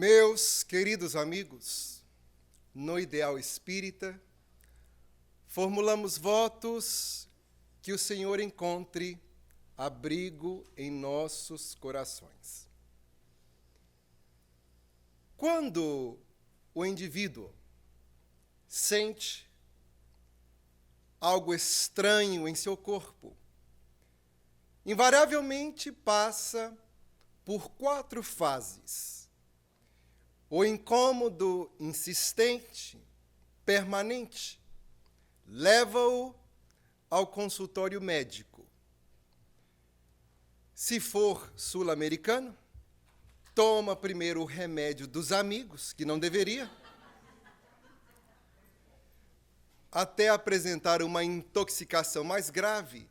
Meus queridos amigos, no Ideal Espírita, formulamos votos que o Senhor encontre abrigo em nossos corações. Quando o indivíduo sente algo estranho em seu corpo, invariavelmente passa por 4 fases. O incômodo insistente, permanente, leva-o ao consultório médico. Se for sul-americano, toma primeiro o remédio dos amigos, que não deveria, até apresentar uma intoxicação mais grave,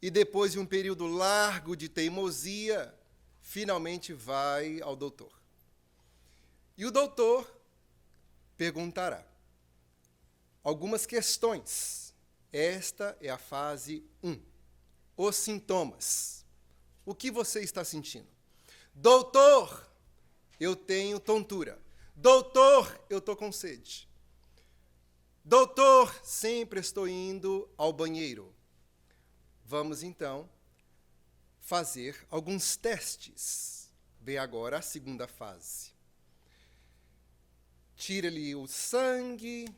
e depois de um período largo de teimosia, finalmente vai ao doutor. E o doutor perguntará algumas questões. Esta é a fase 1. Os sintomas. O que você está sentindo? Doutor, eu tenho tontura. Doutor, eu estou com sede. Doutor, sempre estou indo ao banheiro. Vamos, então, fazer alguns testes. Vem agora a segunda fase. Tira-lhe o sangue,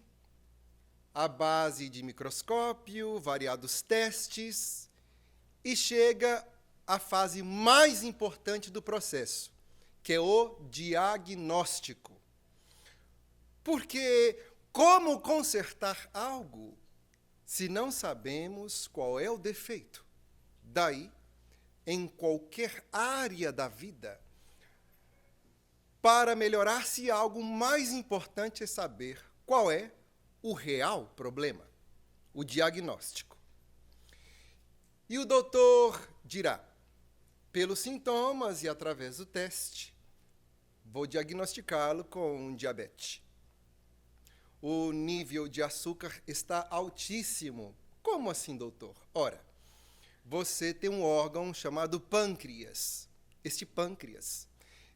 à base de microscópio, variados testes, e chega à fase mais importante do processo, que é o diagnóstico. Porque como consertar algo se não sabemos qual é o defeito? Daí, em qualquer área da vida, para melhorar-se algo mais importante é saber qual é o real problema, o diagnóstico. E o doutor dirá, pelos sintomas e através do teste, vou diagnosticá-lo com diabetes. O nível de açúcar está altíssimo. Como assim, doutor? Ora, você tem um órgão chamado pâncreas. Este pâncreas,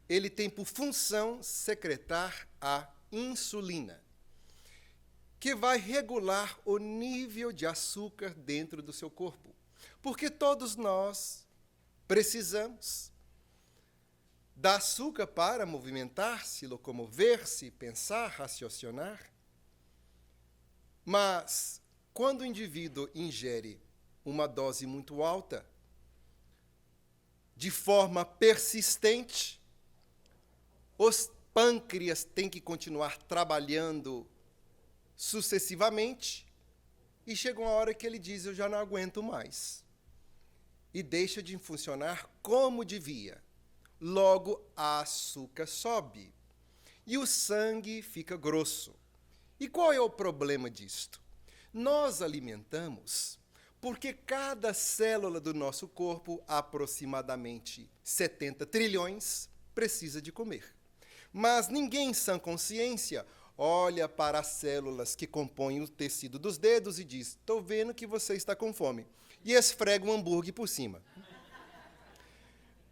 ele tem por função secretar a insulina, que vai regular o nível de açúcar dentro do seu corpo. Porque todos nós precisamos da açúcar para movimentar-se, locomover-se, pensar, raciocinar. Mas, quando o indivíduo ingere uma dose muito alta, de forma persistente, os pâncreas têm que continuar trabalhando sucessivamente, e chega uma hora que ele diz, eu já não aguento mais. E deixa de funcionar como devia. Logo, a açúcar sobe e o sangue fica grosso. E qual é o problema disto? Nós alimentamos porque cada célula do nosso corpo, aproximadamente 70 trilhões, precisa de comer. Mas ninguém em sã consciência olha para as células que compõem o tecido dos dedos e diz, estou vendo que você está com fome. E esfrega um hambúrguer por cima.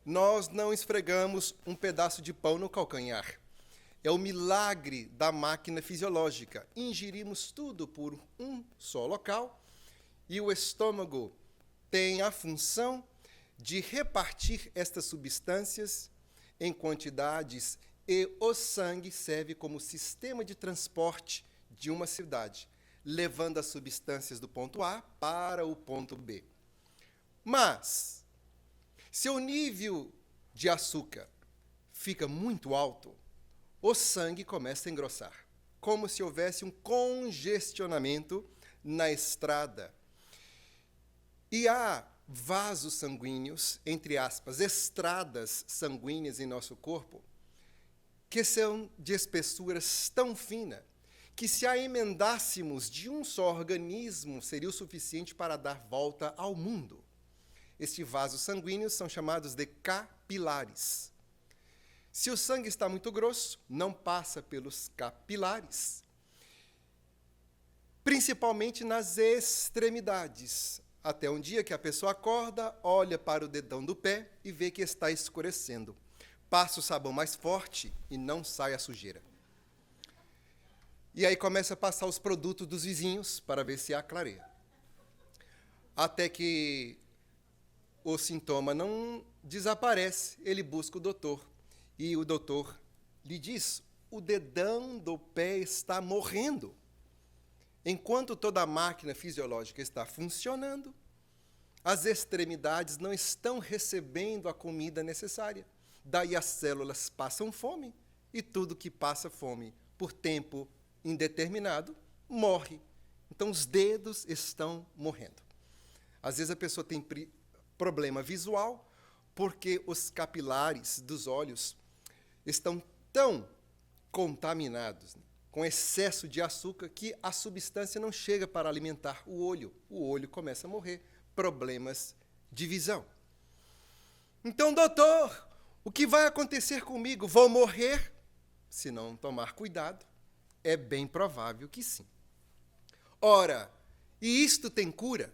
Nós não esfregamos um pedaço de pão no calcanhar. É o milagre da máquina fisiológica. Ingerimos tudo por um só local e o estômago tem a função de repartir estas substâncias em quantidades e o sangue serve como sistema de transporte de uma cidade, levando as substâncias do ponto A para o ponto B. Mas, se o nível de açúcar fica muito alto, o sangue começa a engrossar, como se houvesse um congestionamento na estrada. E há vasos sanguíneos, entre aspas, estradas sanguíneas em nosso corpo, que são de espessuras tão fina que se a emendássemos de um só organismo, seria o suficiente para dar volta ao mundo. Estes vasos sanguíneos são chamados de capilares. Se o sangue está muito grosso, não passa pelos capilares, principalmente nas extremidades, até um dia que a pessoa acorda, olha para o dedão do pé e vê que está escurecendo. passa o sabão mais forte e não sai a sujeira. E aí começa a passar os produtos dos vizinhos para ver se há clareia. Até que o sintoma não desaparece, ele busca o doutor. E o doutor lhe diz: o dedão do pé está morrendo. Enquanto toda a máquina fisiológica está funcionando, as extremidades não estão recebendo a comida necessária. Daí as células passam fome, e tudo que passa fome por tempo indeterminado morre. Então os dedos estão morrendo. Às vezes a pessoa tem problema visual porque os capilares dos olhos estão tão contaminados, com excesso de açúcar, que a substância não chega para alimentar o olho. O olho começa a morrer. Problemas de visão. Então, doutor, o que vai acontecer comigo? Vou morrer? Se não tomar cuidado, é bem provável que sim. Ora, e isto tem cura?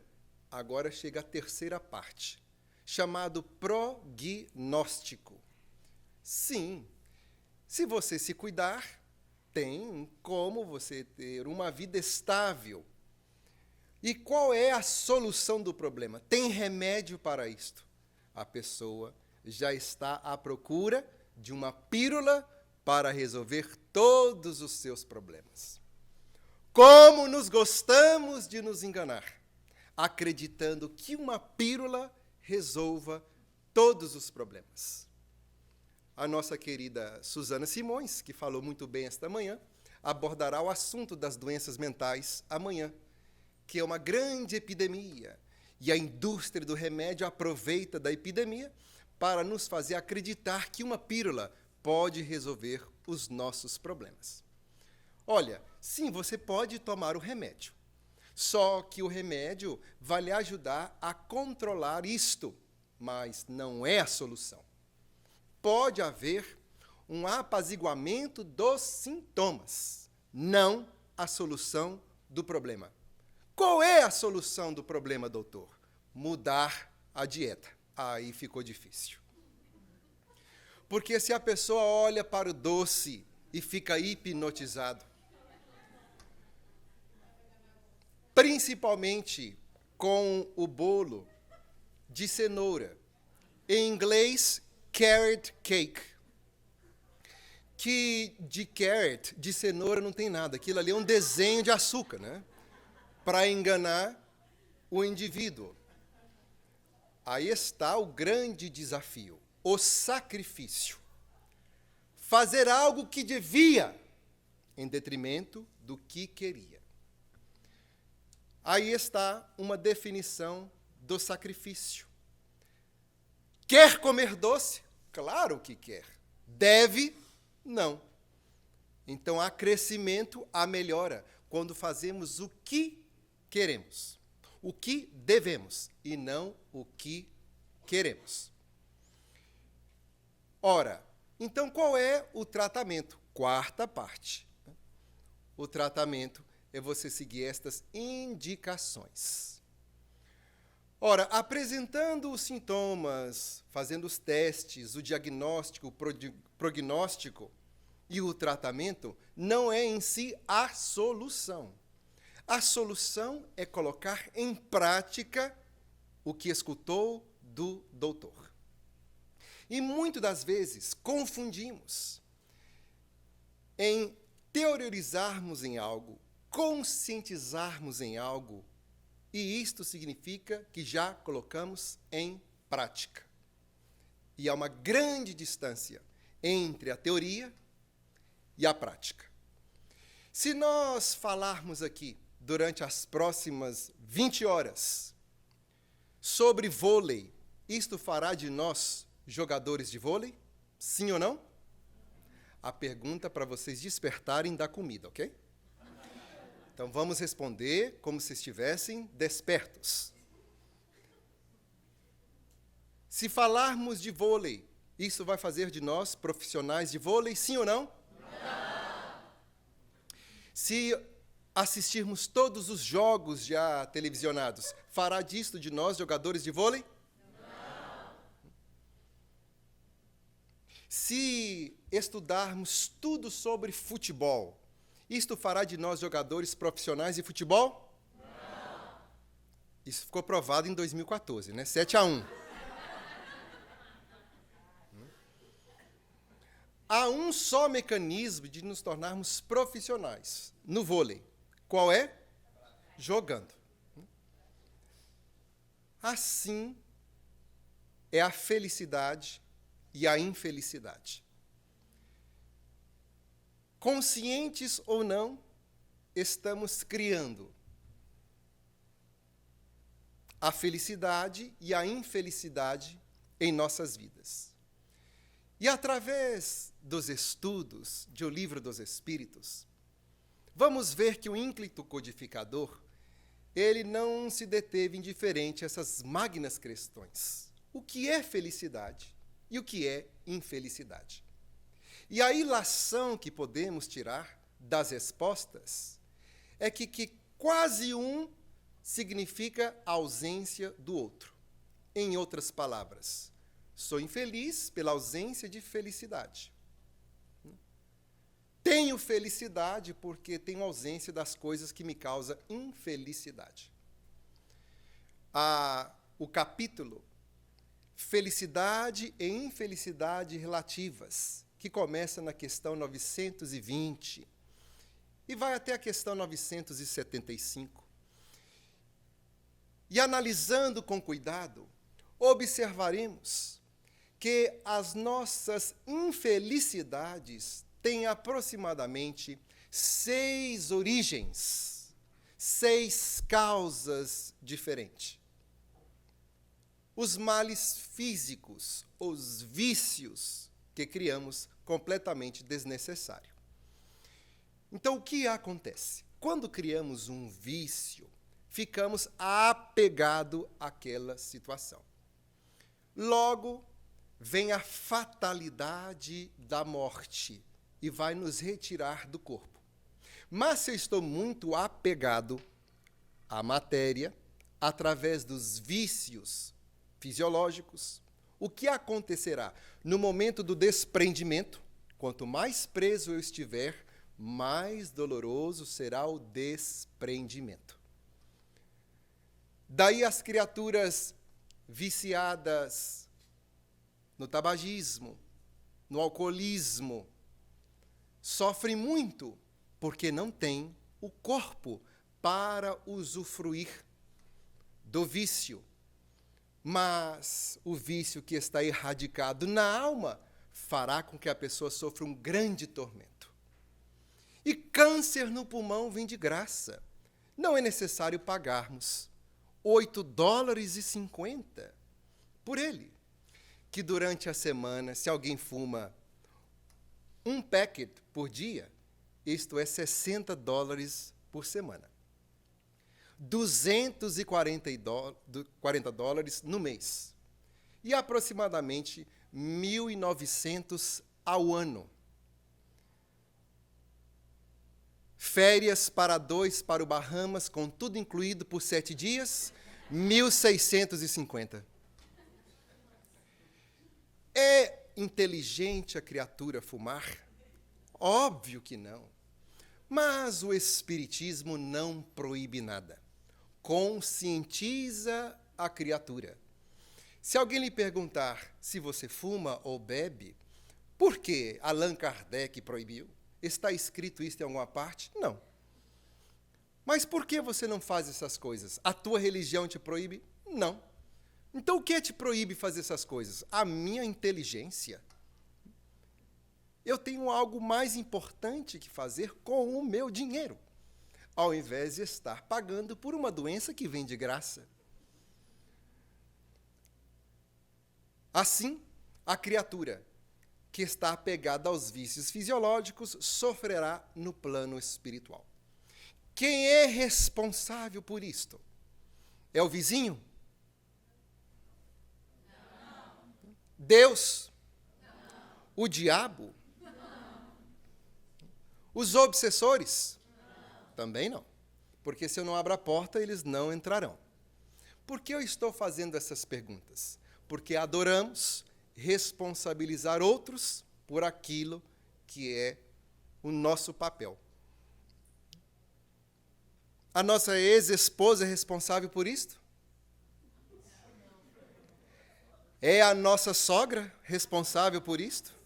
Agora chega a terceira parte, chamado prognóstico. Sim, se você se cuidar, tem como você ter uma vida estável. E qual é a solução do problema? Tem remédio para isto? A pessoa já está à procura de uma pílula para resolver todos os seus problemas. Como nos gostamos de nos enganar, acreditando que uma pílula resolva todos os problemas. A nossa querida Susana Simões, que falou muito bem esta manhã, abordará o assunto das doenças mentais amanhã, que é uma grande epidemia, e a indústria do remédio aproveita da epidemia para nos fazer acreditar que uma pílula pode resolver os nossos problemas. Olha, sim, você pode tomar o remédio, só que o remédio vai lhe ajudar a controlar isto, mas não é a solução. Pode haver um apaziguamento dos sintomas, não a solução do problema. Qual é a solução do problema, doutor? Mudar a dieta. Aí ficou difícil. Porque se a pessoa olha para o doce e fica hipnotizado, principalmente com o bolo de cenoura, em inglês, carrot cake, que de carrot, de cenoura, não tem nada. Aquilo ali é um desenho de açúcar, né? Para enganar o indivíduo. Aí está o grande desafio, o sacrifício. Fazer algo que devia, em detrimento do que queria. Aí está uma definição do sacrifício. Quer comer doce? Claro que quer. Deve? Não. Então há crescimento, há melhora, quando fazemos o que queremos, o que devemos e não o que queremos. Ora, então qual é o tratamento? Quarta parte. O tratamento é você seguir estas indicações. Ora, apresentando os sintomas, fazendo os testes, o diagnóstico, o prognóstico e o tratamento, não é em si a solução. A solução é colocar em prática o que escutou do doutor. E muitas das vezes confundimos em teorizarmos em algo, conscientizarmos em algo, e isto significa que já colocamos em prática. E há uma grande distância entre a teoria e a prática. Se nós falarmos aqui, durante as próximas 20 horas, sobre vôlei, isto fará de nós jogadores de vôlei? Sim ou não? A pergunta para vocês despertarem da comida, ok? Então vamos responder como se estivessem despertos. Se falarmos de vôlei, isso vai fazer de nós profissionais de vôlei, sim ou não? Não. Se assistirmos todos os jogos já televisionados, fará disto de nós jogadores de vôlei? Não. Se estudarmos tudo sobre futebol, isto fará de nós jogadores profissionais de futebol? Não. Isso ficou provado em 2014, né? 7-1. Há um só mecanismo de nos tornarmos profissionais no vôlei. Qual é? Jogando. Assim é a felicidade e a infelicidade. Conscientes ou não, estamos criando a felicidade e a infelicidade em nossas vidas. E através dos estudos do Livro dos Espíritos, vamos ver que o ínclito codificador, ele não se deteve indiferente a essas magnas questões. O que é felicidade e o que é infelicidade? E a ilação que podemos tirar das respostas é que quase um significa a ausência do outro. Em outras palavras, sou infeliz pela ausência de felicidade. Tenho felicidade porque tenho ausência das coisas que me causam infelicidade. O capítulo Felicidade e Infelicidade Relativas, que começa na questão 920 e vai até a questão 975. E analisando com cuidado, observaremos que as nossas infelicidades têm aproximadamente 6 origens, 6 causas diferentes. Os males físicos, os vícios que criamos completamente desnecessário. Então, o que acontece? Quando criamos um vício, ficamos apegados àquela situação. Logo, vem a fatalidade da morte e vai nos retirar do corpo. Mas se eu estou muito apegado à matéria, através dos vícios fisiológicos, o que acontecerá? No momento do desprendimento, quanto mais preso eu estiver, mais doloroso será o desprendimento. Daí as criaturas viciadas no tabagismo, no alcoolismo, sofrem muito porque não têm o corpo para usufruir do vício. Mas o vício que está erradicado na alma fará com que a pessoa sofra um grande tormento. E câncer no pulmão vem de graça. Não é necessário pagarmos $8,50 por ele. Que durante a semana, se alguém fuma um packet por dia, isto é $60 por semana. $240 no mês. E aproximadamente 1.900 ao ano. Férias para 2 para o Bahamas, com tudo incluído por 7 dias, 1.650. É inteligente a criatura fumar? Óbvio que não. Mas o Espiritismo não proíbe nada. Conscientiza a criatura. Se alguém lhe perguntar se você fuma ou bebe, por que Allan Kardec proibiu? Está escrito isso em alguma parte? Não. Mas por que você não faz essas coisas? A tua religião te proíbe? Não. Então o que te proíbe fazer essas coisas? A minha inteligência. Eu tenho algo mais importante que fazer com o meu dinheiro, ao invés de estar pagando por uma doença que vem de graça. Assim, a criatura que está apegada aos vícios fisiológicos sofrerá no plano espiritual. Quem é responsável por isto? É o vizinho? Não. Deus? Não. O diabo? Não. Os obsessores? Não. Também não. Porque se eu não abro a porta, eles não entrarão. Por que eu estou fazendo essas perguntas? Porque adoramos, responsabilizar outros por aquilo que é o nosso papel. A nossa ex-esposa é responsável por isto? É a nossa sogra responsável por isto?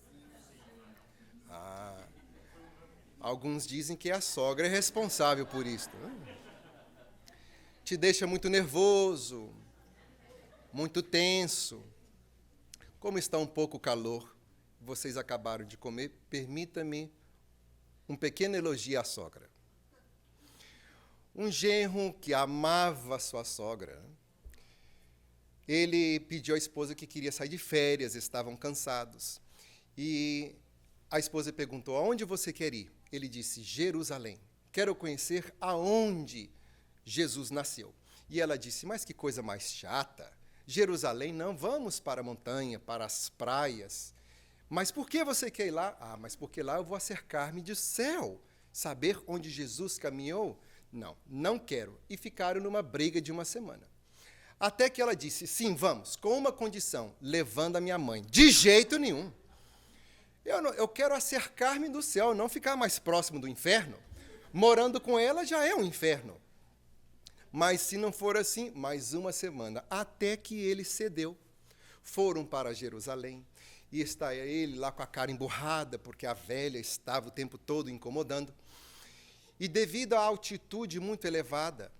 Alguns dizem que a sogra é responsável por isto. Te deixa muito nervoso, muito tenso. Como está um pouco calor, vocês acabaram de comer, permita-me um pequeno elogio à sogra. Um genro que amava sua sogra, ele pediu à esposa que queria sair de férias, estavam cansados. E a esposa perguntou, aonde você quer ir? Ele disse, Jerusalém. Quero conhecer aonde Jesus nasceu. E ela disse, mas que coisa mais chata. Jerusalém, não, vamos para a montanha, para as praias. Mas por que você quer ir lá? Ah, mas porque lá eu vou acercar-me do céu. Saber onde Jesus caminhou? Não, não quero. E ficaram numa briga de uma semana. Até que ela disse, sim, vamos, com uma condição, levando a minha mãe. De jeito nenhum. Eu quero acercar-me do céu, não ficar mais próximo do inferno. Morando com ela já é um inferno. Mas se não for assim, mais uma semana. Até que ele cedeu. Foram para Jerusalém. E está ele lá com a cara emburrada, porque a velha estava o tempo todo incomodando. E devido à altitude muito elevada,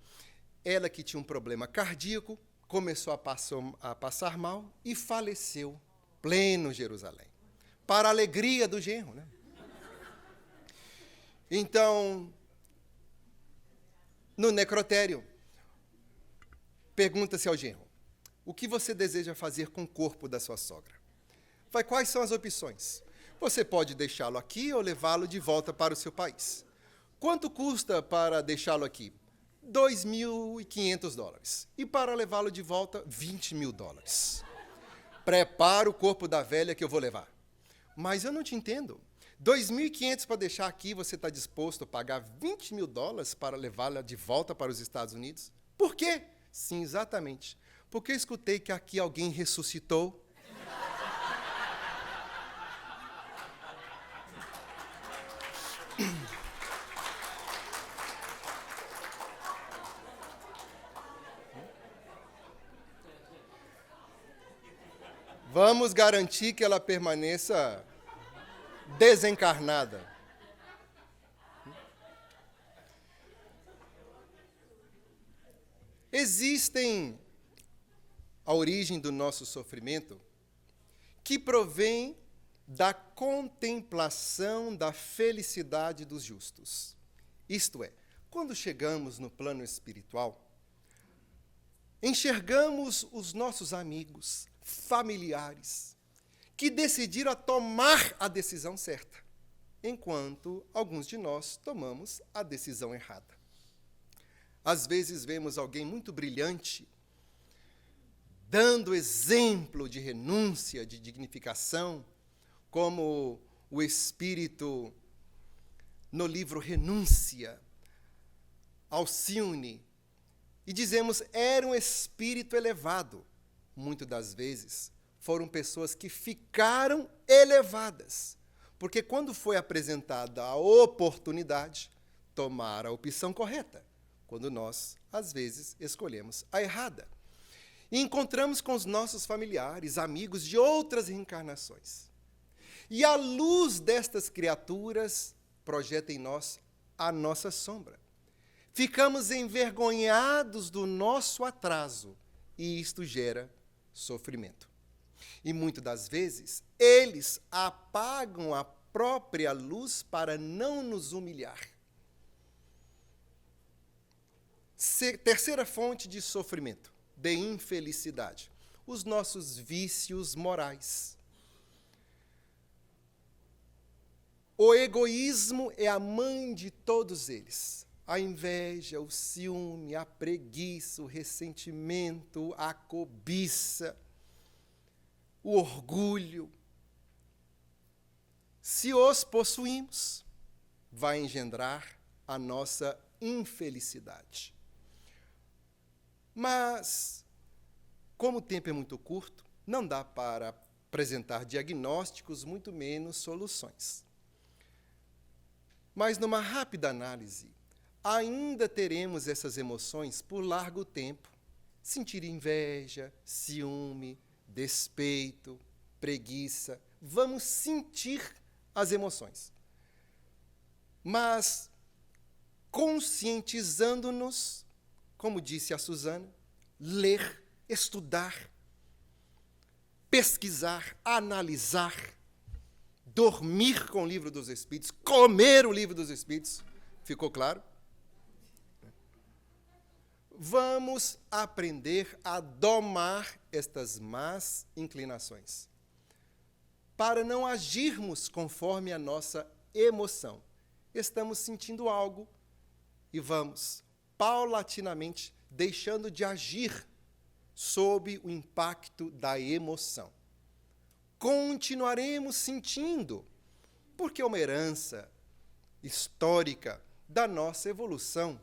ela que tinha um problema cardíaco, começou a passar mal e faleceu, pleno Jerusalém. Para a alegria do genro, né? Então, no necrotério, pergunta-se ao genro, o que você deseja fazer com o corpo da sua sogra? Quais são as opções? Você pode deixá-lo aqui ou levá-lo de volta para o seu país. Quanto custa para deixá-lo aqui? $2.500. E para levá-lo de volta, $20.000. Prepara o corpo da velha que eu vou levar. Mas eu não te entendo. $2.500 para deixar aqui, você está disposto a pagar $20.000 para levá-la de volta para os Estados Unidos? Por quê? Sim, exatamente. Porque eu escutei que aqui alguém ressuscitou. Vamos garantir que ela permaneça desencarnada. Existem a origem do nosso sofrimento que provém da contemplação da felicidade dos justos. Isto é, quando chegamos no plano espiritual, enxergamos os nossos amigos, familiares, que decidiram tomar a decisão certa, enquanto alguns de nós tomamos a decisão errada. Às vezes vemos alguém muito brilhante, dando exemplo de renúncia, de dignificação, como o Espírito no livro Renúncia, Alcione, e dizemos, era um espírito elevado. Muitas das vezes foram pessoas que ficaram elevadas, porque quando foi apresentada a oportunidade, tomaram a opção correta, quando nós, às vezes, escolhemos a errada. E encontramos com os nossos familiares, amigos de outras reencarnações. E a luz destas criaturas projeta em nós a nossa sombra. Ficamos envergonhados do nosso atraso, e isto gera sofrimento. E muitas das vezes, eles apagam a própria luz para não nos humilhar. Terceira fonte de sofrimento, de infelicidade, os nossos vícios morais. O egoísmo é a mãe de todos eles. A inveja, o ciúme, a preguiça, o ressentimento, a cobiça, o orgulho. Se os possuímos, vai engendrar a nossa infelicidade. Mas, como o tempo é muito curto, não dá para apresentar diagnósticos, muito menos soluções. Mas, numa rápida análise, ainda teremos essas emoções por largo tempo. Sentir inveja, ciúme, despeito, preguiça. Vamos sentir as emoções. Mas, conscientizando-nos, como disse a Suzana, ler, estudar, pesquisar, analisar, dormir com o livro dos Espíritos, comer o livro dos Espíritos. Ficou claro? Vamos aprender a domar estas más inclinações, para não agirmos conforme a nossa emoção. Estamos sentindo algo e vamos, paulatinamente, deixando de agir sob o impacto da emoção. Continuaremos sentindo, porque é uma herança histórica da nossa evolução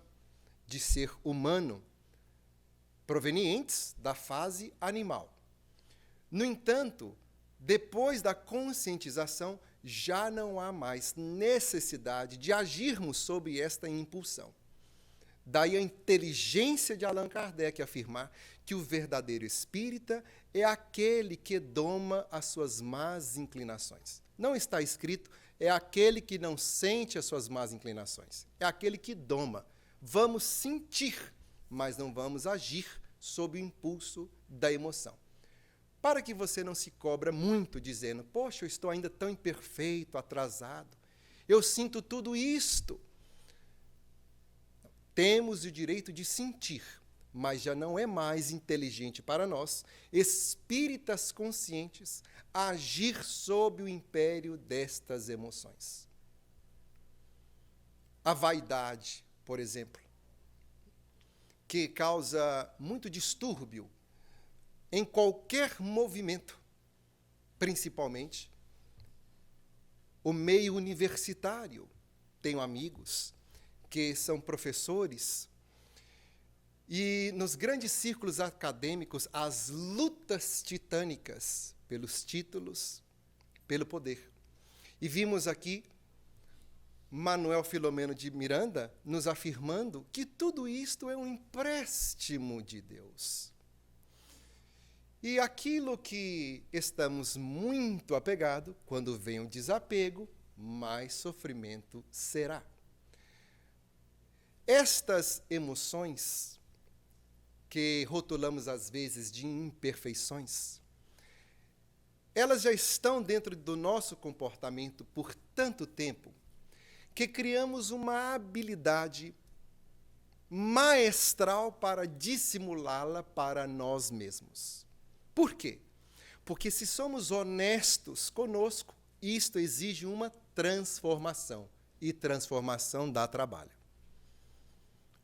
de ser humano, provenientes da fase animal. No entanto, depois da conscientização, já não há mais necessidade de agirmos sob esta impulsão. Daí a inteligência de Allan Kardec afirmar que o verdadeiro espírita é aquele que doma as suas más inclinações. Não está escrito, é aquele que não sente as suas más inclinações. É aquele que doma. Vamos sentir, mas não vamos agir sob o impulso da emoção. Para que você não se cobra muito dizendo, poxa, eu estou ainda tão imperfeito, atrasado, eu sinto tudo isto. Temos o direito de sentir, mas já não é mais inteligente para nós, espíritas conscientes, agir sob o império destas emoções. A vaidade, por exemplo, que causa muito distúrbio em qualquer movimento, principalmente o meio universitário. Tenho amigos que são professores e nos grandes círculos acadêmicos as lutas titânicas pelos títulos, pelo poder. E vimos aqui Manuel Filomeno de Miranda nos afirmando que tudo isto é um empréstimo de Deus. E aquilo que estamos muito apegados, quando vem o desapego, mais sofrimento será. Estas emoções, que rotulamos às vezes de imperfeições, elas já estão dentro do nosso comportamento por tanto tempo, que criamos uma habilidade maestral para dissimulá-la para nós mesmos. Por quê? Porque se somos honestos conosco, isto exige uma transformação, e transformação dá trabalho.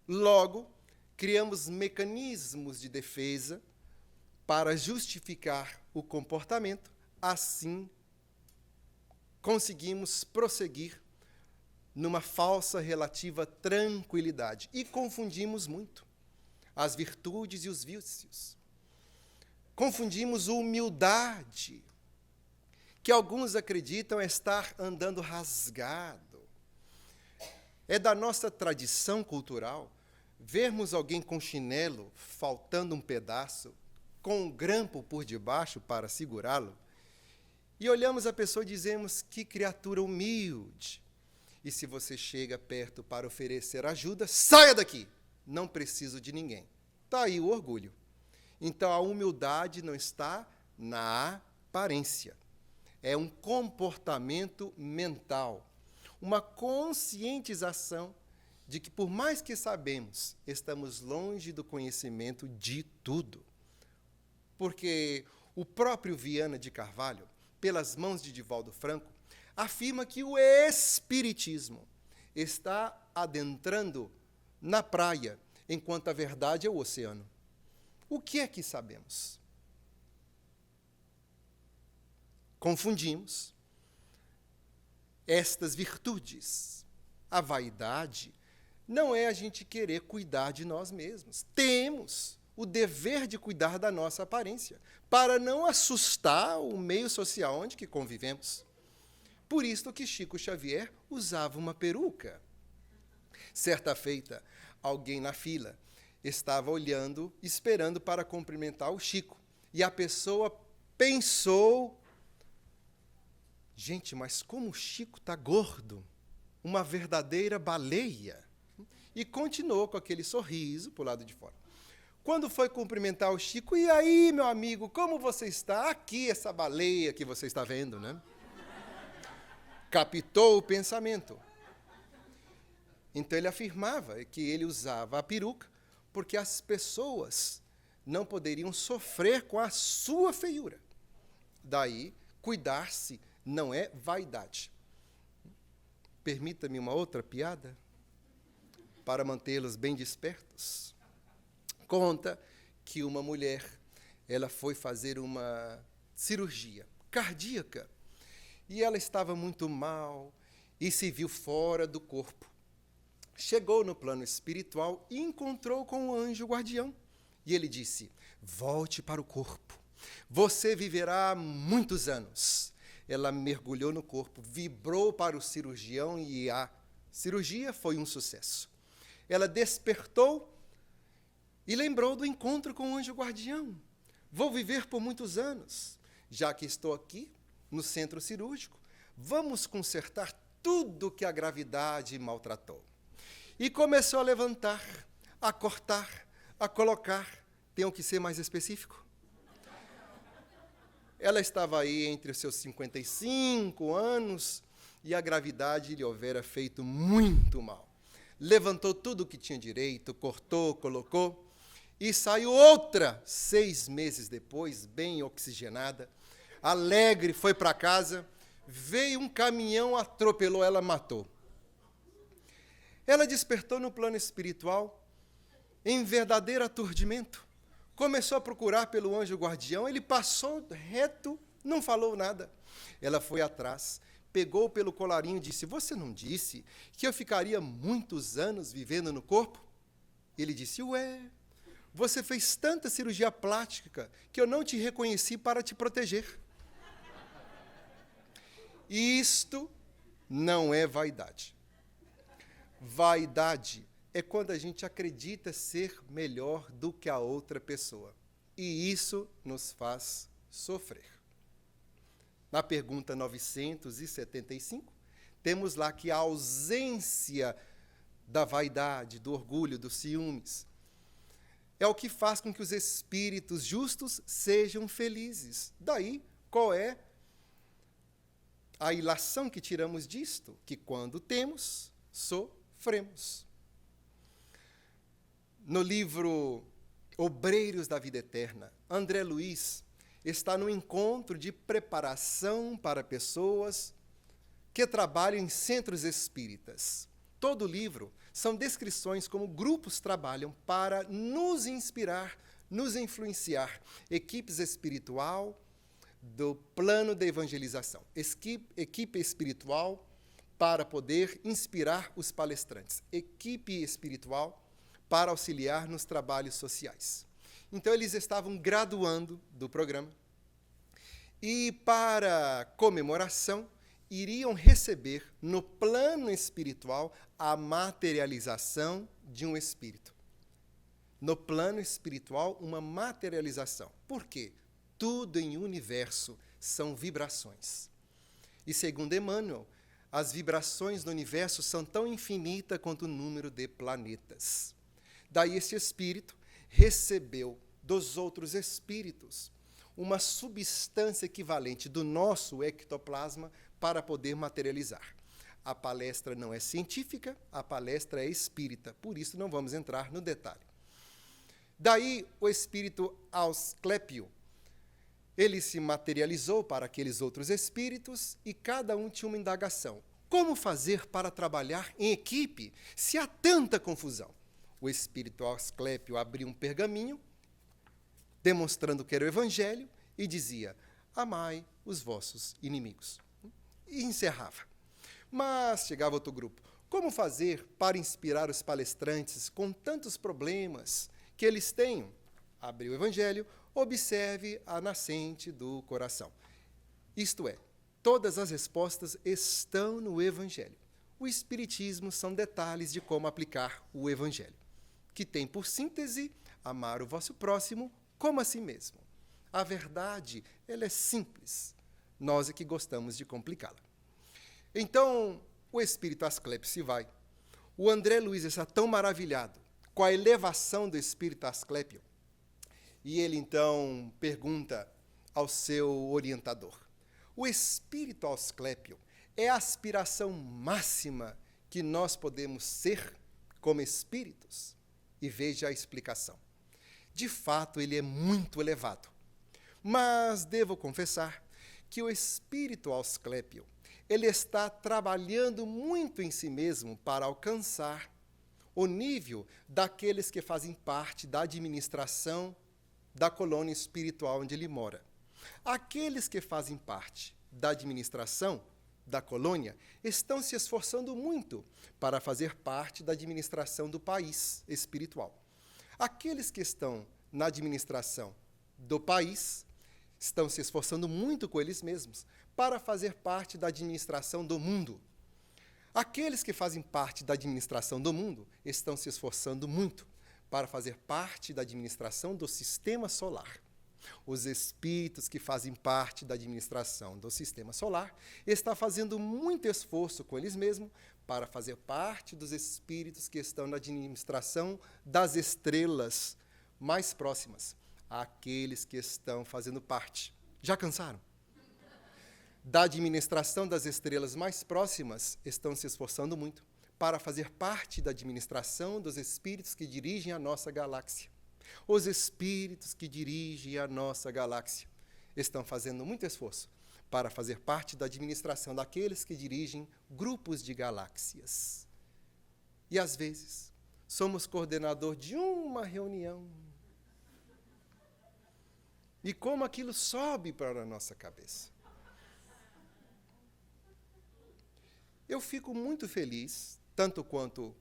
Logo, criamos mecanismos de defesa para justificar o comportamento, assim conseguimos prosseguir numa falsa relativa tranquilidade e confundimos muito as virtudes e os vícios. Confundimos humildade, que alguns acreditam estar andando rasgado. É da nossa tradição cultural vermos alguém com chinelo, faltando um pedaço, com um grampo por debaixo para segurá-lo, e olhamos a pessoa e dizemos, que criatura humilde. E se você chega perto para oferecer ajuda, saia daqui, não preciso de ninguém. Está aí o orgulho. Então, a humildade não está na aparência. É um comportamento mental, uma conscientização de que, por mais que sabemos, estamos longe do conhecimento de tudo. Porque o próprio Viana de Carvalho, pelas mãos de Divaldo Franco, afirma que o espiritismo está adentrando na praia, enquanto a verdade é o oceano. O que é que sabemos? Confundimos estas virtudes. A vaidade não é a gente querer cuidar de nós mesmos. Temos o dever de cuidar da nossa aparência, para não assustar o meio social onde que convivemos. Por isso que Chico Xavier usava uma peruca. Certa feita, alguém na fila estava olhando, esperando para cumprimentar o Chico. E a pessoa pensou, gente, mas como o Chico está gordo, uma verdadeira baleia. E continuou com aquele sorriso para o lado de fora. Quando foi cumprimentar o Chico, e aí, meu amigo, como você está? Aqui, essa baleia que você está vendo, né? Captou o pensamento. Então ele afirmava que ele usava a peruca porque as pessoas não poderiam sofrer com a sua feiura. Daí, cuidar-se não é vaidade. Permita-me uma outra piada para mantê-los bem despertos. Conta que uma mulher, ela foi fazer uma cirurgia cardíaca e ela estava muito mal e se viu fora do corpo. Chegou no plano espiritual e encontrou com o anjo guardião. E ele disse, volte para o corpo, você viverá muitos anos. Ela mergulhou no corpo, vibrou para o cirurgião e a cirurgia foi um sucesso. Ela despertou e lembrou do encontro com o anjo guardião. Vou viver por muitos anos, já que estou aqui no centro cirúrgico, vamos consertar tudo que a gravidade maltratou. E começou a levantar, a cortar, a colocar. Tenho que ser mais específico? Ela estava aí entre os seus 55 anos e a gravidade lhe houvera feito muito mal. Levantou tudo o que tinha direito, cortou, colocou, e saiu outra 6 meses depois, bem oxigenada, alegre, foi para casa, veio um caminhão, atropelou ela, matou. Ela despertou no plano espiritual, em verdadeiro aturdimento, começou a procurar pelo anjo guardião, ele passou reto, não falou nada. Ela foi atrás, pegou pelo colarinho e disse, você não disse que eu ficaria muitos anos vivendo no corpo? Ele disse, ué, você fez tanta cirurgia plástica que eu não te reconheci para te proteger. Isto não é vaidade. Vaidade é quando a gente acredita ser melhor do que a outra pessoa. E isso nos faz sofrer. Na pergunta 975, temos lá que a ausência da vaidade, do orgulho, dos ciúmes, é o que faz com que os espíritos justos sejam felizes. Daí, qual é a ilação que tiramos disto? Que quando temos, sofremos. No livro Obreiros da Vida Eterna, André Luiz está no encontro de preparação para pessoas que trabalham em centros espíritas. Todo o livro são descrições como grupos trabalham para nos inspirar, nos influenciar. Equipes espiritual do plano de evangelização. Equipe espiritual para poder inspirar os palestrantes. Equipe espiritual para auxiliar nos trabalhos sociais. Então, eles estavam graduando do programa e, para comemoração, iriam receber no plano espiritual a materialização de um espírito. No plano espiritual, uma materialização. Por quê? Tudo em universo são vibrações. E, segundo Emmanuel, as vibrações do universo são tão infinitas quanto o número de planetas. Daí esse espírito recebeu dos outros espíritos uma substância equivalente do nosso ectoplasma para poder materializar. A palestra não é científica, a palestra é espírita, por isso não vamos entrar no detalhe. Daí o espírito Asclépio, ele se materializou para aqueles outros espíritos e cada um tinha uma indagação. Como fazer para trabalhar em equipe se há tanta confusão? O espírito Asclépio abriu um pergaminho, demonstrando que era o evangelho, e dizia, amai os vossos inimigos. E encerrava. Mas chegava outro grupo. Como fazer para inspirar os palestrantes com tantos problemas que eles têm? abrir o Evangelho, observe a nascente do coração. Isto é, todas as respostas estão no Evangelho. O Espiritismo são detalhes de como aplicar o Evangelho, que tem por síntese amar o vosso próximo como a si mesmo. A verdade, ela é simples. Nós é que gostamos de complicá-la. Então, o espírito Asclépio se vai. O André Luiz está tão maravilhado com a elevação do espírito Asclépio, e ele então pergunta ao seu orientador: o espírito Asclépio é a aspiração máxima que nós podemos ser como espíritos? E veja a explicação. De fato, ele é muito elevado. Mas devo confessar que o espírito Asclépio, ele está trabalhando muito em si mesmo para alcançar o nível daqueles que fazem parte da administração da colônia espiritual onde ele mora. Aqueles que fazem parte da administração da colônia estão se esforçando muito para fazer parte da administração do país espiritual. Aqueles que estão na administração do país estão se esforçando muito com eles mesmos para fazer parte da administração do mundo. Aqueles que fazem parte da administração do mundo estão se esforçando muito para fazer parte da administração do sistema solar. Os espíritos que fazem parte da administração do sistema solar estão fazendo muito esforço com eles mesmos para fazer parte dos espíritos que estão na administração das estrelas mais próximas. Aqueles que estão fazendo parte. Já cansaram? Da administração das estrelas mais próximas estão se esforçando muito para fazer parte da administração dos espíritos que dirigem a nossa galáxia. Os espíritos que dirigem a nossa galáxia estão fazendo muito esforço para fazer parte da administração daqueles que dirigem grupos de galáxias. E, às vezes, somos coordenador de uma reunião. E como aquilo sobe para a nossa cabeça. Eu fico muito feliz, tanto quanto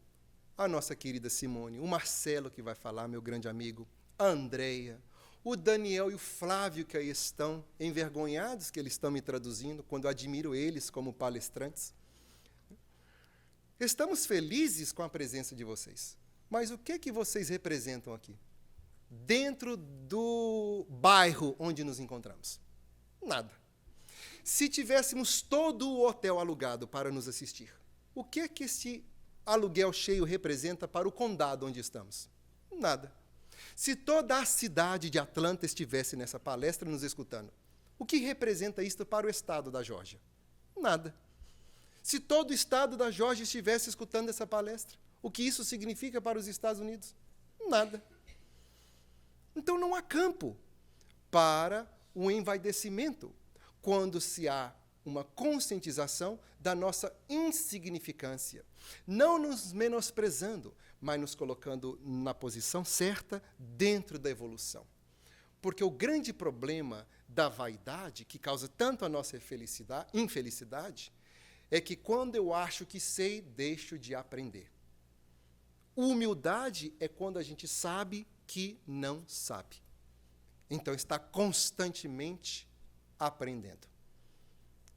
a nossa querida Simone, o Marcelo que vai falar, meu grande amigo, a Andreia, o Daniel e o Flávio que aí estão, envergonhados que eles estão me traduzindo, quando eu admiro eles como palestrantes. Estamos felizes com a presença de vocês. Mas o que vocês representam aqui? Dentro do bairro onde nos encontramos? Nada. Se tivéssemos todo o hotel alugado para nos assistir, o que esse aluguel cheio representa para o condado onde estamos? Nada. Se toda a cidade de Atlanta estivesse nessa palestra nos escutando, o que representa isto para o estado da Geórgia? Nada. Se todo o estado da Geórgia estivesse escutando essa palestra, o que isso significa para os Estados Unidos? Nada. Então não há campo para o envaidecimento quando se há uma conscientização da nossa insignificância, não nos menosprezando, mas nos colocando na posição certa dentro da evolução. Porque o grande problema da vaidade, que causa tanto a nossa infelicidade, é que quando eu acho que sei, deixo de aprender. Humildade é quando a gente sabe que não sabe. Então está constantemente aprendendo.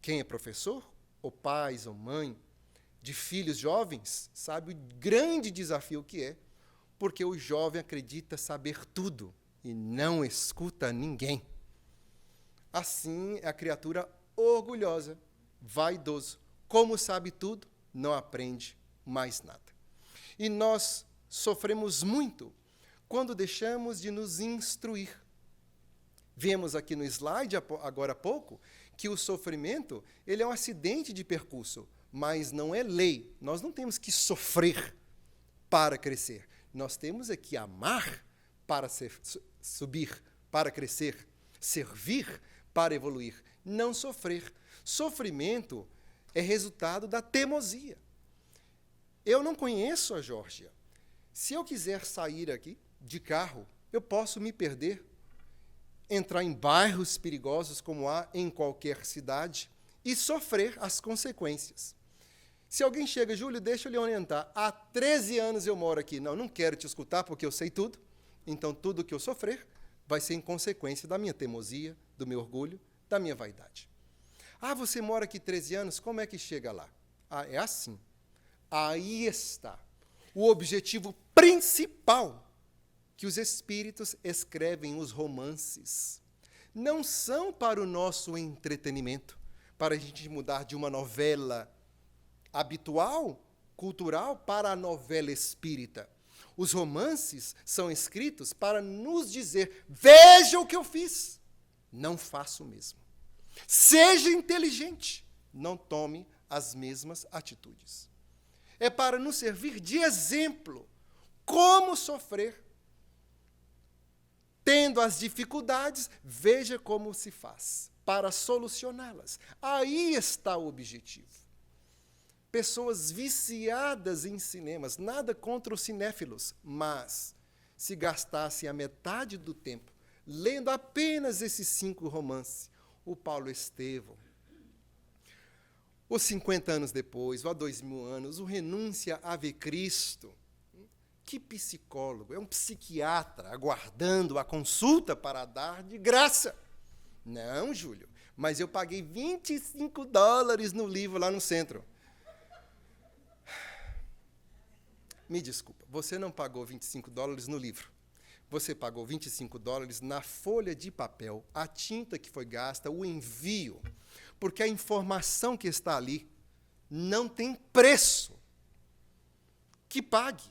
Quem é professor, ou pais, ou mãe, de filhos jovens, sabe o grande desafio que é, porque o jovem acredita saber tudo e não escuta ninguém. Assim é a criatura orgulhosa, vaidoso. Como sabe tudo, não aprende mais nada. E nós sofremos muito quando deixamos de nos instruir. Vemos aqui no slide, agora há pouco, que o sofrimento ele é um acidente de percurso, mas não é lei. Nós não temos que sofrer para crescer. Nós temos é que amar para subir, para crescer, servir para evoluir, não sofrer. Sofrimento é resultado da teimosia. Eu não conheço a Geórgia. Se eu quiser sair aqui de carro, eu posso me perder, entrar em bairros perigosos como há em qualquer cidade e sofrer as consequências. Se alguém chega, Júlio, deixa eu lhe orientar, há 13 anos eu moro aqui, não quero te escutar porque eu sei tudo, Então, tudo que eu sofrer vai ser em consequência da minha teimosia, do meu orgulho, da minha vaidade. Ah, você mora aqui 13 anos, como é que chega lá? Ah, é assim. Aí está o objetivo principal que os espíritos escrevem os romances. Não são para o nosso entretenimento, para a gente mudar de uma novela habitual, cultural, para a novela espírita. Os romances são escritos para nos dizer: veja o que eu fiz, não faça o mesmo. Seja inteligente, não tome as mesmas atitudes. É para nos servir de exemplo como sofrer. Tendo as dificuldades, veja como se faz para solucioná-las. Aí está o objetivo. Pessoas viciadas em cinemas, nada contra os cinéfilos, mas se gastassem a metade do tempo lendo apenas esses 5 romances, o Paulo Estevão, os 50 anos depois, ou há 2000 anos, o Renúncia Ave Cristo. Que psicólogo? É um psiquiatra aguardando a consulta para dar de graça. Não, Júlio, mas eu paguei $25 no livro lá no centro. Me desculpa, você não pagou $25 no livro. Você pagou $25 na folha de papel, a tinta que foi gasta, o envio. Porque a informação que está ali não tem preço que pague.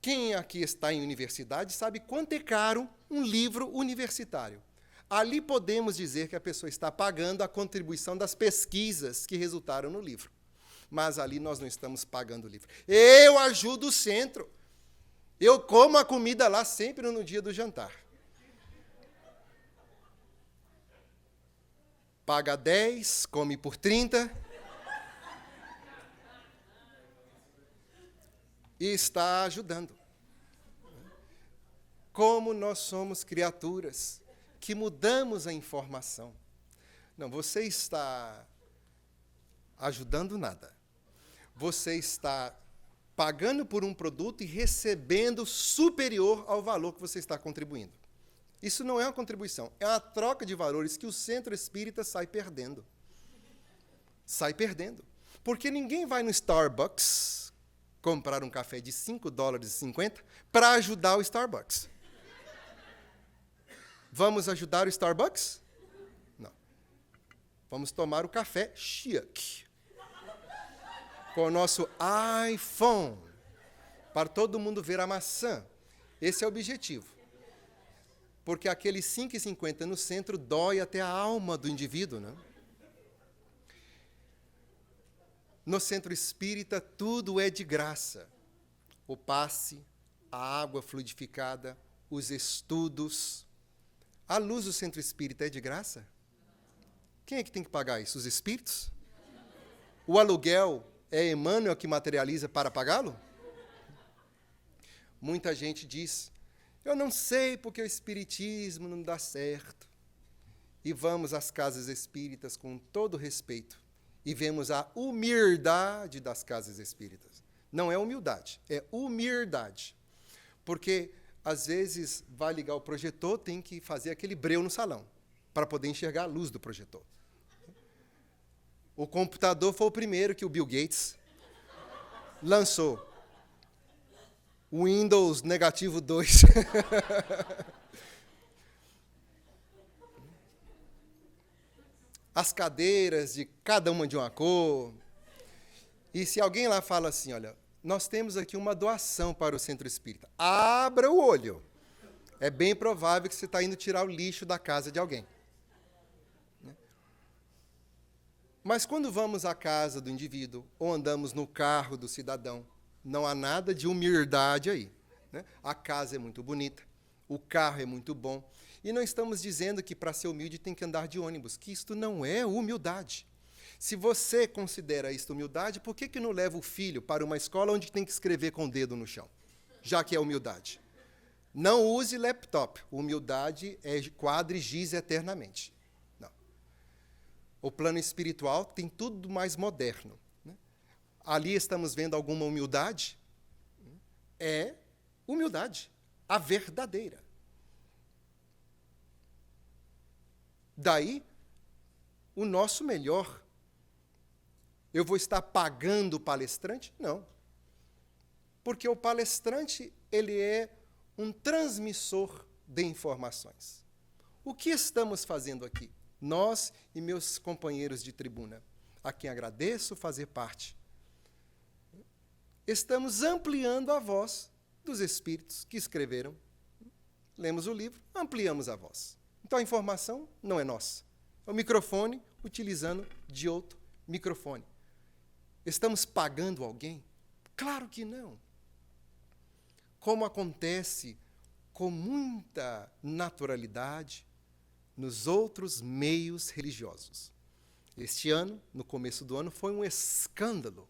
Quem aqui está em universidade sabe quanto é caro um livro universitário. Ali podemos dizer que a pessoa está pagando a contribuição das pesquisas que resultaram no livro. Mas ali nós não estamos pagando o livro. Eu ajudo o centro. Eu como a comida lá sempre no dia do jantar. Paga 10, come por 30. E está ajudando. Como nós somos criaturas que mudamos a informação. Não, você está ajudando nada. Você está pagando por um produto e recebendo superior ao valor que você está contribuindo. Isso não é uma contribuição, é uma troca de valores que o centro espírita sai perdendo. Sai perdendo. Porque ninguém vai no Starbucks comprar um café de $5,50 para ajudar o Starbucks. Vamos ajudar o Starbucks? Não. Vamos tomar o café chique. Com o nosso iPhone. Para todo mundo ver a maçã. Esse é o objetivo. Porque aquele 5,50 no centro dói até a alma do indivíduo, né? No centro espírita, tudo é de graça. O passe, a água fluidificada, os estudos. A luz do centro espírita é de graça? Quem é que tem que pagar isso? Os espíritos? O aluguel é Emmanuel que materializa para pagá-lo? Muita gente diz: eu não sei porque o espiritismo não dá certo. E vamos às casas espíritas com todo respeito e vemos a humildade das casas espíritas. Não é humildade, é humildade. Porque, às vezes, vai ligar o projetor, tem que fazer aquele breu no salão, para poder enxergar a luz do projetor. O computador foi o primeiro que o Bill Gates lançou. Windows negativo 2. As cadeiras de cada uma de uma cor. E se alguém lá fala assim, olha, nós temos aqui uma doação para o centro espírita. Abra o olho. É bem provável que você está indo tirar o lixo da casa de alguém. Mas quando vamos à casa do indivíduo, ou andamos no carro do cidadão, não há nada de humildade aí. Né? A casa é muito bonita, o carro é muito bom. E não estamos dizendo que para ser humilde tem que andar de ônibus, que isto não é humildade. Se você considera isto humildade, por que não leva o filho para uma escola onde tem que escrever com o dedo no chão? Já que é humildade. Não use laptop. Humildade é quadre e giz eternamente. Não. O plano espiritual tem tudo mais moderno. Né? Ali estamos vendo alguma humildade? É humildade. a verdadeira. Daí, o nosso melhor. Eu vou estar pagando o palestrante? Não. Porque o palestrante, ele é um transmissor de informações. O que estamos fazendo aqui? Nós e meus companheiros de tribuna, a quem agradeço fazer parte. Estamos ampliando a voz dos espíritos que escreveram. Lemos o livro, ampliamos a voz. Então a informação não é nossa. É o microfone utilizando de outro microfone. Estamos pagando alguém? Claro que não. Como acontece com muita naturalidade nos outros meios religiosos. Este ano, no começo do ano, foi um escândalo.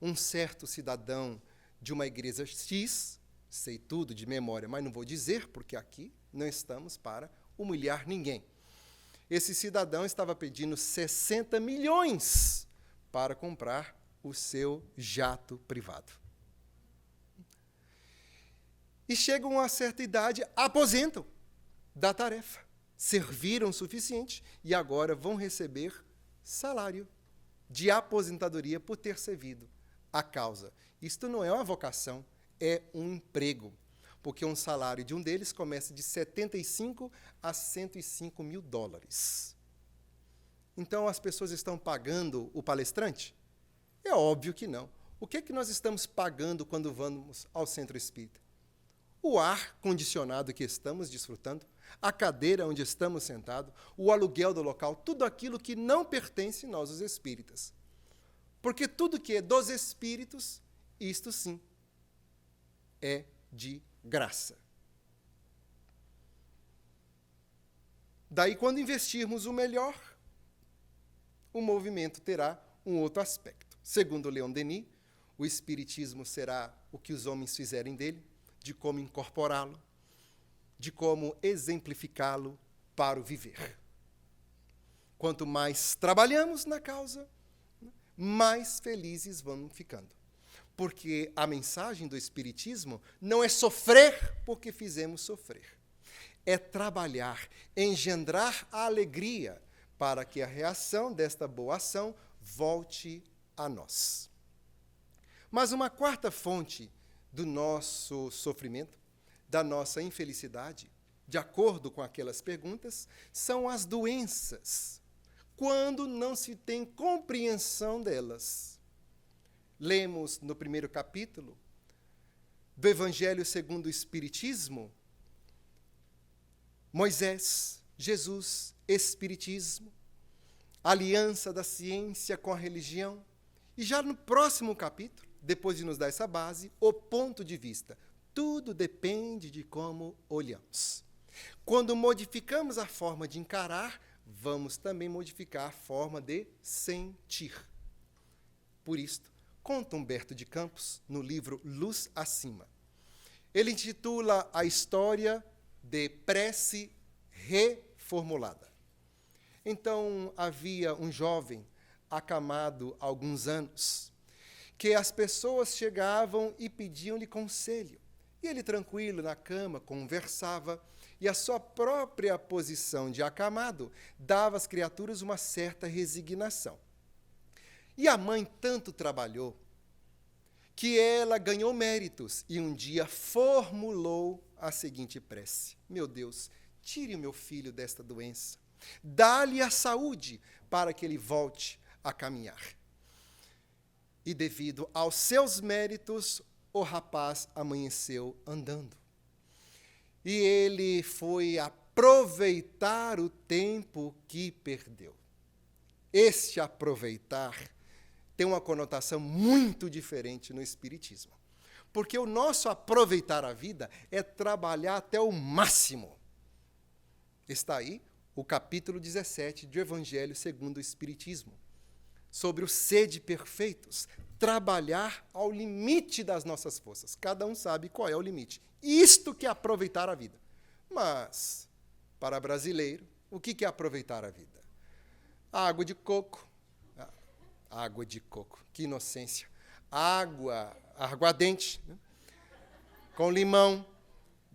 Um certo cidadão de uma igreja X, sei tudo de memória, mas não vou dizer, porque aqui não estamos para humilhar ninguém. Esse cidadão estava pedindo 60 milhões para comprar o seu jato privado. E chegam a uma certa idade, aposentam da tarefa. Serviram o suficiente e agora vão receber salário de aposentadoria por ter servido a causa. Isto não é uma vocação, é um emprego. Porque um salário de um deles começa de 75 a 105 mil dólares. Então, as pessoas estão pagando o palestrante? É óbvio que não. O que é que nós estamos pagando quando vamos ao centro espírita? O ar condicionado que estamos desfrutando, a cadeira onde estamos sentados, o aluguel do local, tudo aquilo que não pertence a nós, os espíritas. Porque tudo que é dos espíritos, isto sim, é de graça. Daí, quando investirmos o melhor, o movimento terá um outro aspecto. Segundo Leon Denis, o espiritismo será o que os homens fizerem dele, de como incorporá-lo, de como exemplificá-lo para o viver. Quanto mais trabalhamos na causa, mais felizes vamos ficando. Porque a mensagem do Espiritismo não é sofrer porque fizemos sofrer. É trabalhar, engendrar a alegria para que a reação desta boa ação volte a nós. Mas uma quarta fonte do nosso sofrimento, da nossa infelicidade, de acordo com aquelas perguntas, são as doenças, quando não se tem compreensão delas. Lemos no primeiro capítulo do Evangelho segundo o Espiritismo, Moisés, Jesus, Espiritismo, aliança da ciência com a religião. E já no próximo capítulo, depois de nos dar essa base, o ponto de vista. Tudo depende de como olhamos. Quando modificamos a forma de encarar, vamos também modificar a forma de sentir. Por isto, conta Humberto de Campos, no livro Luz Acima. Ele intitula a história de prece reformulada. Então, havia um jovem acamado há alguns anos, que as pessoas chegavam e pediam-lhe conselho. E ele, tranquilo, na cama, conversava, e a sua própria posição de acamado dava às criaturas uma certa resignação. E a mãe tanto trabalhou que ela ganhou méritos e um dia formulou a seguinte prece: meu Deus, tire o meu filho desta doença, dá-lhe a saúde para que ele volte a caminhar. E devido aos seus méritos, o rapaz amanheceu andando. E ele foi aproveitar o tempo que perdeu. Este aproveitar tem uma conotação muito diferente no Espiritismo. Porque o nosso aproveitar a vida é trabalhar até o máximo. Está aí o capítulo 17 do Evangelho segundo o Espiritismo, sobre o sede perfeitos, trabalhar ao limite das nossas forças. Cada um sabe qual é o limite. Isto que é aproveitar a vida. Mas, para brasileiro, o que é aproveitar a vida? Água de coco. Água de coco, que inocência. Aguardente, né? Com limão,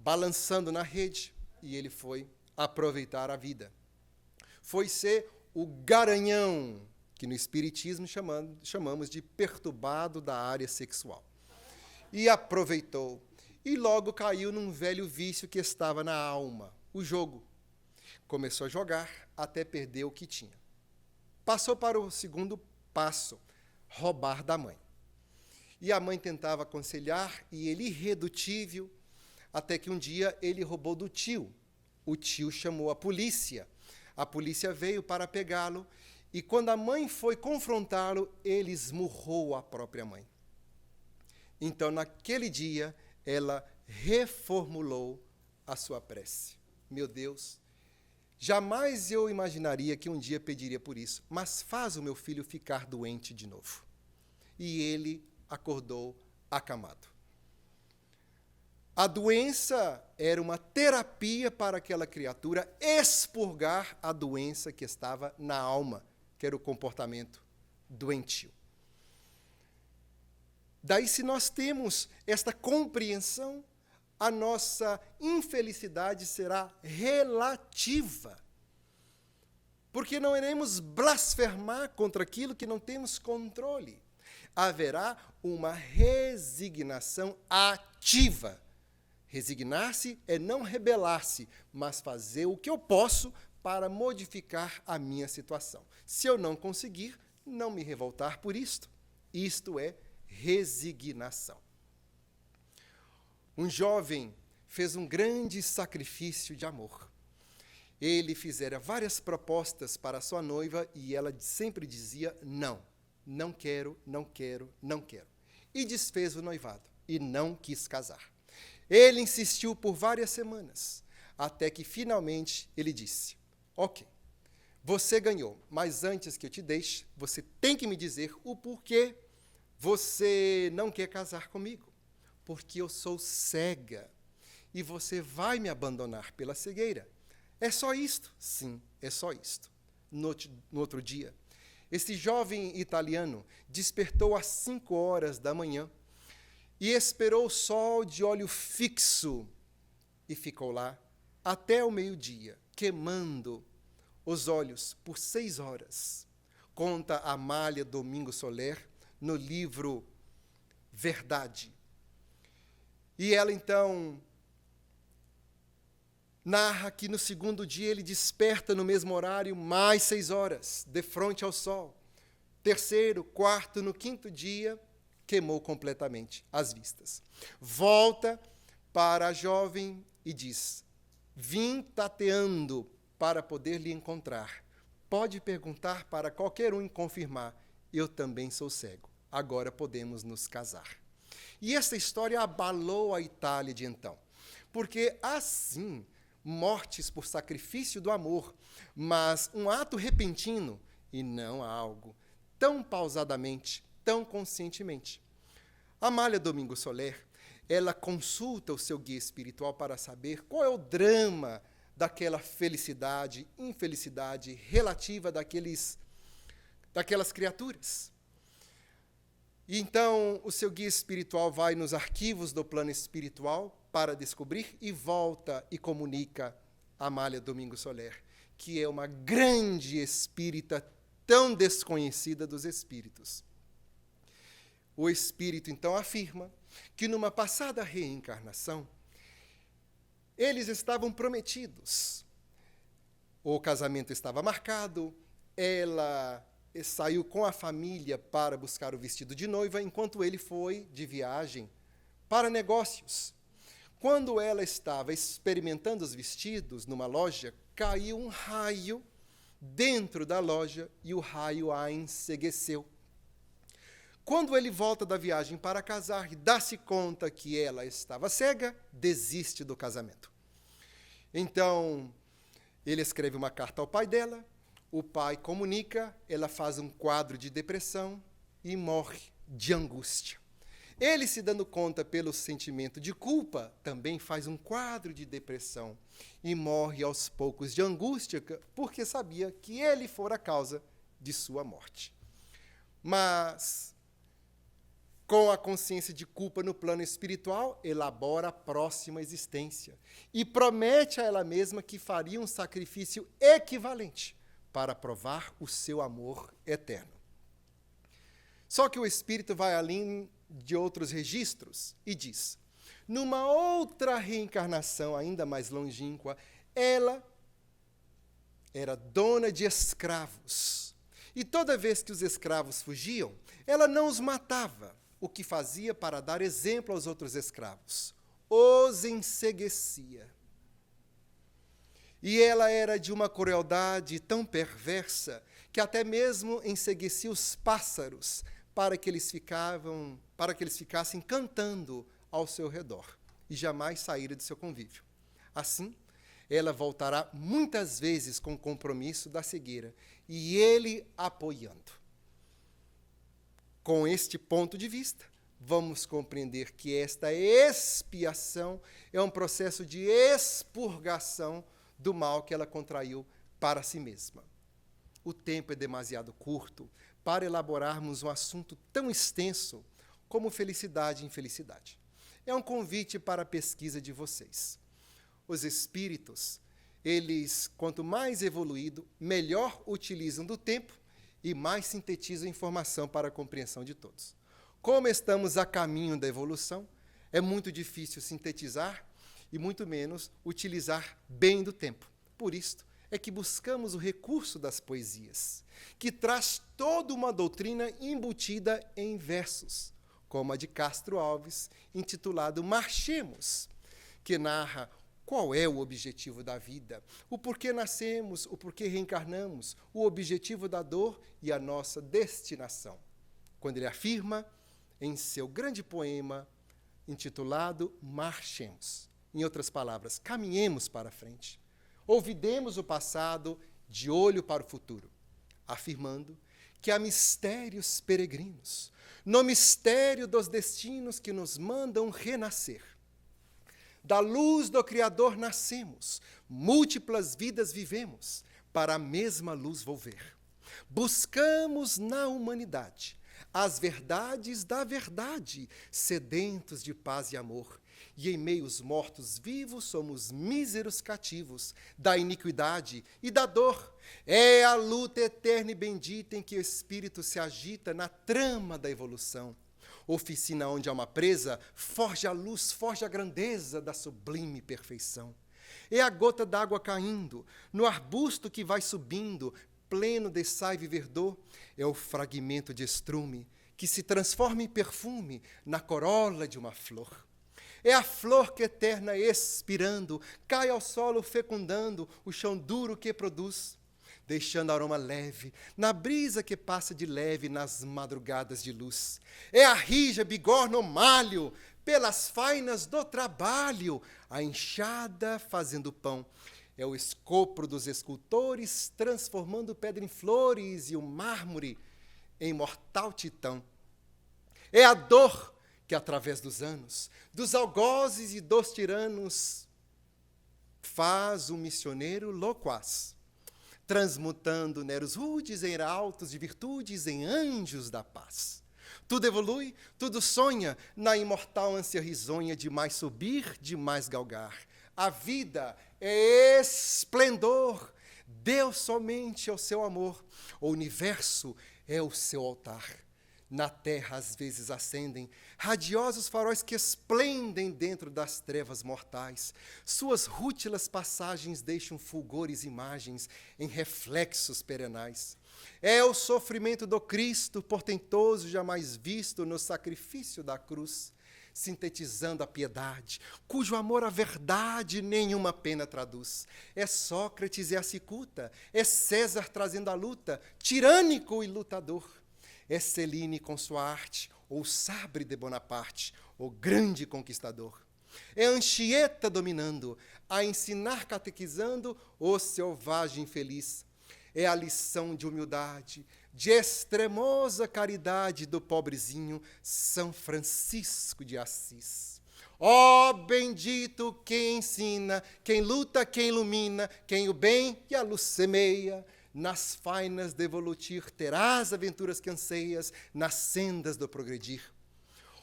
balançando na rede, e ele foi aproveitar a vida. Foi ser o garanhão, que no Espiritismo chamamos de perturbado da área sexual. E aproveitou, e logo caiu num velho vício que estava na alma, o jogo. Começou a jogar até perder o que tinha. Passou para o segundo passo, roubar da mãe. E a mãe tentava aconselhar, e ele irredutível, até que um dia ele roubou do tio. O tio chamou a polícia veio para pegá-lo, e quando a mãe foi confrontá-lo, ele esmurrou a própria mãe. Então, naquele dia, ela reformulou a sua prece. Meu Deus, jamais eu imaginaria que um dia pediria por isso, mas faz o meu filho ficar doente de novo. E ele acordou acamado. A doença era uma terapia para aquela criatura expurgar a doença que estava na alma, que era o comportamento doentio. Daí, se nós temos esta compreensão, a nossa infelicidade será relativa. Porque não iremos blasfemar contra aquilo que não temos controle. Haverá uma resignação ativa. Resignar-se é não rebelar-se, mas fazer o que eu posso para modificar a minha situação. Se eu não conseguir, não me revoltar por isto. Isto é resignação. Um jovem fez um grande sacrifício de amor. Ele fizera várias propostas para sua noiva e ela sempre dizia não, não quero, não quero, não quero. E desfez o noivado e não quis casar. Ele insistiu por várias semanas, até que finalmente ele disse: ok, você ganhou, mas antes que eu te deixe, você tem que me dizer o porquê você não quer casar comigo. Porque eu sou cega e você vai me abandonar pela cegueira. É só isto? Sim, é só isto. No outro dia, esse jovem italiano despertou às 5 horas da manhã e esperou o sol de olho fixo e ficou lá até o meio-dia, queimando os olhos por 6 horas. Conta Amália Domingo Soler no livro Verdade. E ela, então, narra que no segundo dia ele desperta no mesmo horário mais 6 horas, de frente ao sol. Terceiro, quarto, no quinto dia, queimou completamente as vistas. Volta para a jovem e diz: vim tateando para poder lhe encontrar. Pode perguntar para qualquer um e confirmar, eu também sou cego. Agora podemos nos casar. E essa história abalou a Itália de então, porque assim, mortes por sacrifício do amor, mas um ato repentino e não algo tão pausadamente, tão conscientemente. Amália Domingo Soler, ela consulta o seu guia espiritual para saber qual é o drama daquela felicidade, infelicidade relativa daquelas criaturas. E então, o seu guia espiritual vai nos arquivos do plano espiritual para descobrir e volta e comunica a Amália Domingo Soler, que é uma grande espírita tão desconhecida dos espíritos. O espírito, então, afirma que numa passada reencarnação, eles estavam prometidos. O casamento estava marcado, ela saiu com a família para buscar o vestido de noiva, enquanto ele foi de viagem para negócios. Quando ela estava experimentando os vestidos numa loja, caiu um raio dentro da loja e o raio a encegueceu. Quando ele volta da viagem para casar e dá-se conta que ela estava cega, desiste do casamento. Então, ele escreve uma carta ao pai dela, o pai comunica, ela faz um quadro de depressão e morre de angústia. Ele, se dando conta pelo sentimento de culpa, também faz um quadro de depressão e morre aos poucos de angústia, porque sabia que ele fora a causa de sua morte. Mas Com a consciência de culpa no plano espiritual, elabora a próxima existência e promete a ela mesma que faria um sacrifício equivalente para provar o seu amor eterno. Só que o espírito vai além de outros registros e diz: numa outra reencarnação ainda mais longínqua, ela era dona de escravos. E toda vez que os escravos fugiam, ela não os matava, o que fazia para dar exemplo aos outros escravos. Os enceguecia. E ela era de uma crueldade tão perversa que até mesmo enceguecia os pássaros para que eles ficassem cantando ao seu redor e jamais saíram de seu convívio. Assim, ela voltará muitas vezes com o compromisso da cegueira e ele apoiando. Com este ponto de vista, vamos compreender que esta expiação é um processo de expurgação do mal que ela contraiu para si mesma. O tempo é demasiado curto para elaborarmos um assunto tão extenso como felicidade e infelicidade. É um convite para a pesquisa de vocês. Os espíritos, eles, quanto mais evoluído, melhor utilizam do tempo e mais sintetizam informação para a compreensão de todos. Como estamos a caminho da evolução, é muito difícil sintetizar e muito menos utilizar bem do tempo. Por isso é que buscamos o recurso das poesias, que traz toda uma doutrina embutida em versos, como a de Castro Alves, intitulado Marchemos, que narra qual é o objetivo da vida, o porquê nascemos, o porquê reencarnamos, o objetivo da dor e a nossa destinação. Quando ele afirma em seu grande poema intitulado Marchemos. Em outras palavras, caminhemos para a frente. Olvidemos o passado de olho para o futuro, afirmando que há mistérios peregrinos, no mistério dos destinos que nos mandam renascer. Da luz do Criador nascemos, múltiplas vidas vivemos, para a mesma luz volver. Buscamos na humanidade as verdades da verdade, sedentos de paz e amor, e em meio aos mortos vivos somos míseros cativos da iniquidade e da dor. É a luta eterna e bendita em que o espírito se agita na trama da evolução. Oficina onde há uma presa, forja a luz, forja a grandeza da sublime perfeição. É a gota d'água caindo, no arbusto que vai subindo, pleno de saiva e verdor. É o fragmento de estrume que se transforma em perfume na corola de uma flor. É a flor que eterna expirando, cai ao solo fecundando o chão duro que produz, deixando aroma leve, na brisa que passa de leve nas madrugadas de luz. É a rija, bigorna ou malho, pelas fainas do trabalho, a enxada fazendo pão. É o escopro dos escultores, transformando pedra em flores e o mármore em mortal titã. É a dor que, através dos anos, dos algozes e dos tiranos, faz um missioneiro loquaz, transmutando neros rudes em heraldos de virtudes em anjos da paz. Tudo evolui, tudo sonha na imortal ânsia risonha de mais subir, de mais galgar. A vida é esplendor, Deus somente é o seu amor, o universo é o seu altar. Na terra, às vezes, acendem radiosos faróis que esplendem dentro das trevas mortais. Suas rútilas passagens deixam fulgores imagens em reflexos perenais. É o sofrimento do Cristo, portentoso, jamais visto no sacrifício da cruz, sintetizando a piedade, cujo amor à verdade nenhuma pena traduz. É Sócrates e a cicuta, é César trazendo a luta, tirânico e lutador. É Celine com sua arte, ou Sabre de Bonaparte, o grande conquistador. É Anchieta dominando, a ensinar catequizando o selvagem infeliz. É a lição de humildade, de extremosa caridade do pobrezinho São Francisco de Assis. Ó bendito quem ensina, quem luta, quem ilumina, quem o bem e a luz semeia. Nas fainas de evolutir terás aventuras que anseias, nas sendas do progredir.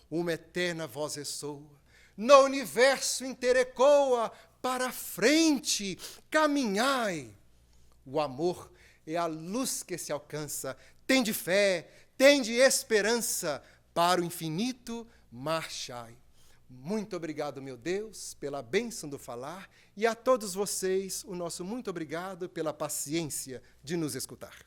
uma eterna voz ressoa, no universo inteiro ecoa, para frente, caminhai. O amor é a luz que se alcança, tende fé, tende esperança, para o infinito marchai. Muito obrigado, meu Deus, pela bênção do falar, e a todos vocês, o nosso muito obrigado pela paciência de nos escutar.